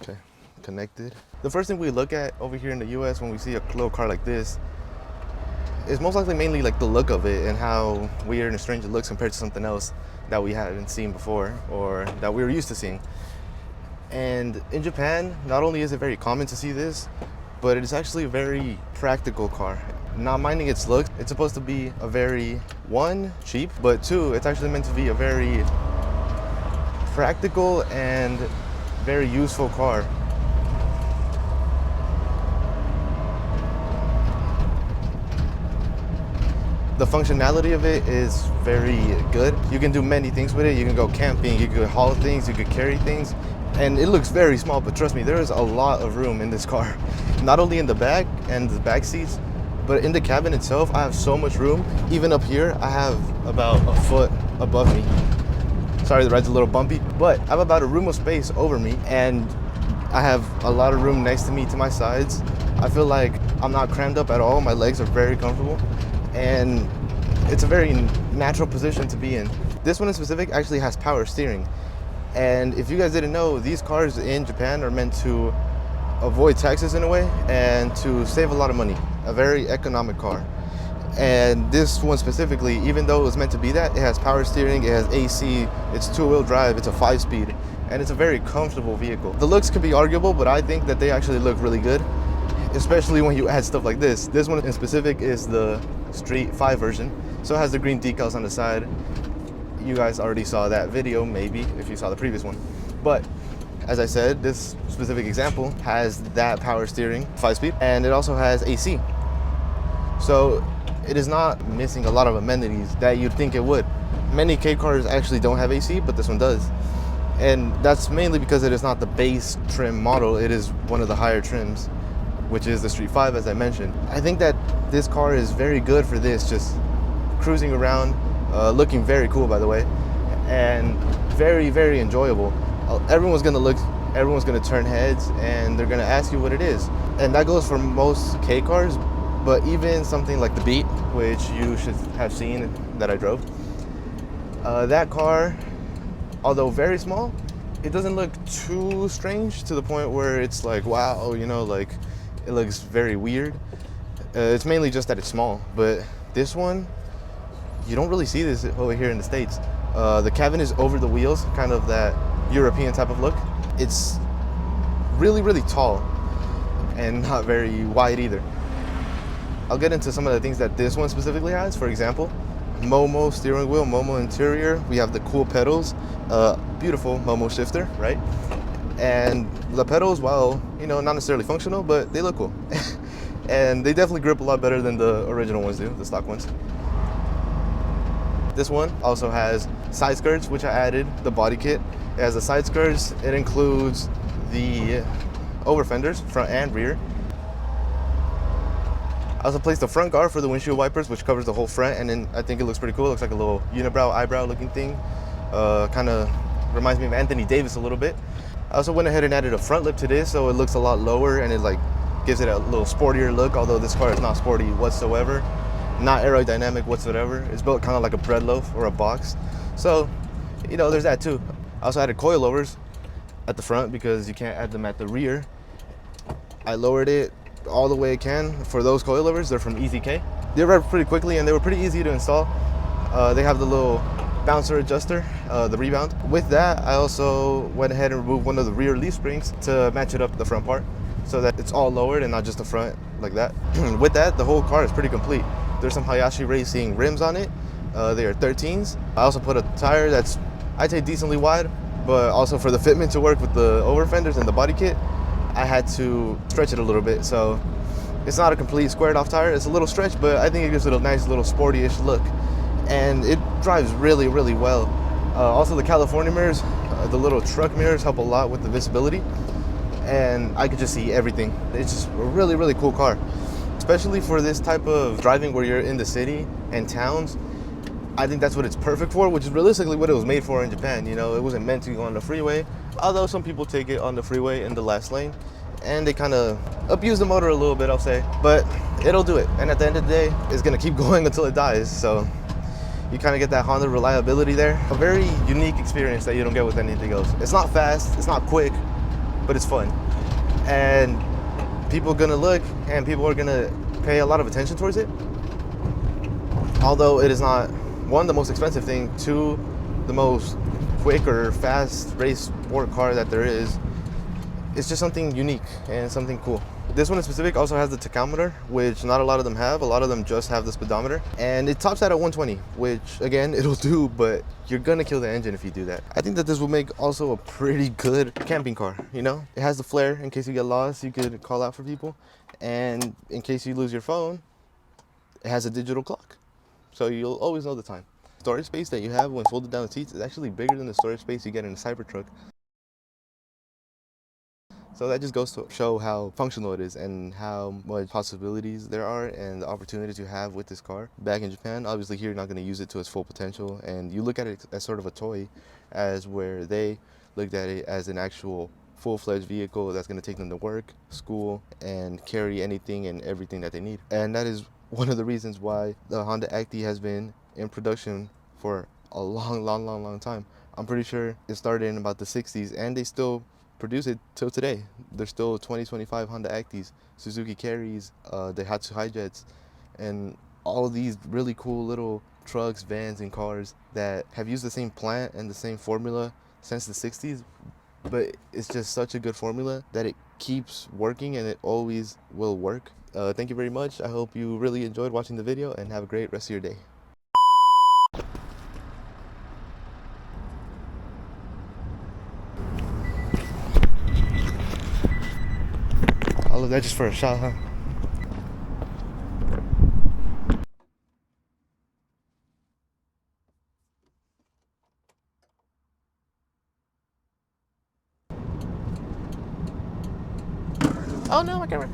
Okay, connected. The first thing we look at over here in the US when we see a little car like this is most likely mainly like the look of it and how weird and strange it looks compared to something else that we haven't seen before or that we were used to seeing. And in Japan, not only is it very common to see this, but it is actually a very practical car. Not minding its look, it's supposed to be a very, one, cheap, but two, it's actually meant to be a very practical and very useful car. The functionality of it is very good. You can do many things with it. You can go camping, you could haul things, you could carry things. And it looks very small, but trust me, there is a lot of room in this car. Not only in the back and the back seats, but in the cabin itself, I have so much room. Even up here, I have about a foot above me. Sorry, the ride's a little bumpy, but I have about a room of space over me, and I have a lot of room next to me to my sides. I feel like I'm not crammed up at all. My legs are very comfortable, and it's a very natural position to be in. This one in specific actually has power steering. And if you guys didn't know, these cars in Japan are meant to avoid taxes in a way and to save a lot of money. A very economic car. And this one specifically, even though it was meant to be that, it has power steering, it has AC, it's two-wheel drive, it's a 5-speed, and it's a very comfortable vehicle. The looks could be arguable, but I think that they actually look really good, especially when you add stuff like this. This one in specific is the Street 5 version, so it has the green decals on the side. You guys already saw that video, maybe, if you saw the previous one. But as I said, this specific example has that power steering, 5-speed, and it also has AC. So it is not missing a lot of amenities that you'd think it would. Many K cars actually don't have AC, but this one does. And that's mainly because it is not the base trim model, it is one of the higher trims, which is the Street 5, as I mentioned. I think that this car is very good for this, just cruising around, looking very cool, by the way, and very, very enjoyable. Everyone's gonna turn heads, and they're gonna ask you what it is. And that goes for most K cars, but even something like the Beat, which you should have seen that I drove. That car, although very small, it doesn't look too strange to the point where it's like, wow, you know, like it looks very weird. It's mainly just that it's small, but this one, you don't really see this over here in the States. The cabin is over the wheels, kind of that European type of look. It's really, really tall and not very wide either. I'll get into some of the things that this one specifically has. For example, Momo steering wheel, Momo interior. We have the cool pedals, beautiful Momo shifter, right? And the pedals, while, you know, not necessarily functional, but they look cool. And they definitely grip a lot better than the original ones do, the stock ones. This one also has side skirts, which I added the body kit. It has the side skirts. It includes the over fenders, front and rear. I also placed the front guard for the windshield wipers, which covers the whole front, and then I think it looks pretty cool. It looks like a little unibrow, eyebrow looking thing. Kind of reminds me of Anthony Davis a little bit. I also went ahead and added a front lip to this, so it looks a lot lower and it like gives it a little sportier look, although this car is not sporty whatsoever. Not aerodynamic whatsoever. It's built kind of like a bread loaf or a box. So, you know, there's that too. I also added coilovers at the front because you can't add them at the rear. I lowered it all the way I can for those coilovers. They're from EZK. They arrived pretty quickly and they were pretty easy to install. They have the little bouncer adjuster, the rebound. With that, I also went ahead and removed one of the rear leaf springs to match it up the front part so that it's all lowered and not just the front like that. With that, the whole car is pretty complete. There's some Hayashi Racing rims on it. They are 13s. I also put a tire that's, I'd say, decently wide, but also for the fitment to work with the over fenders and the body kit, I had to stretch it a little bit. So it's not a complete squared off tire. It's a little stretch, but I think it gives it a nice little sporty-ish look. And it drives really, really well. Also the California mirrors, the little truck mirrors help a lot with the visibility. And I could just see everything. It's just a really, really cool car. Especially for this type of driving where you're in the city and towns. I think that's what it's perfect for, which is realistically what it was made for in Japan. You know, it wasn't meant to go on the freeway, although some people take it on the freeway in the last lane, and they kind of abuse the motor a little bit, I'll say, but it'll do it. And at the end of the day, it's gonna keep going until it dies. So you kind of get that Honda reliability there. A very unique experience that you don't get with anything else. It's not fast, it's not quick, but it's fun. And people are gonna look and people are gonna pay a lot of attention towards it. Although it is not, one, the most expensive thing, two, the most quick or fast race sport car that there is. It's just something unique and something cool. This one in specific also has the tachometer, which not a lot of them have. A lot of them just have the speedometer. And it tops out at 120, which again, it'll do, but you're gonna kill the engine if you do that. I think that this will make also a pretty good camping car, you know? It has the flare in case you get lost, you could call out for people. And in case you lose your phone, it has a digital clock. So you'll always know the time. Storage space that you have when folded down the seats is actually bigger than the storage space you get in a Cybertruck. So that just goes to show how functional it is and how much possibilities there are and the opportunities you have with this car. Back in Japan, obviously here you're not going to use it to its full potential, and you look at it as sort of a toy, as where they looked at it as an actual full-fledged vehicle that's going to take them to work, school, and carry anything and everything that they need. And that is one of the reasons why the Honda Acti has been in production for a long time. I'm pretty sure it started in about the 60s and they still produce it till today. There's still 2025 Honda Actis, Suzuki Carries, Daihatsu Hi-Jets, and all these really cool little trucks, vans, and cars that have used the same plant and the same formula since the 60s, but it's just such a good formula that it keeps working and it always will work. Thank you very much. I hope you really enjoyed watching the video and have a great rest of your day. All of that just for a shot, huh? Oh no, my camera.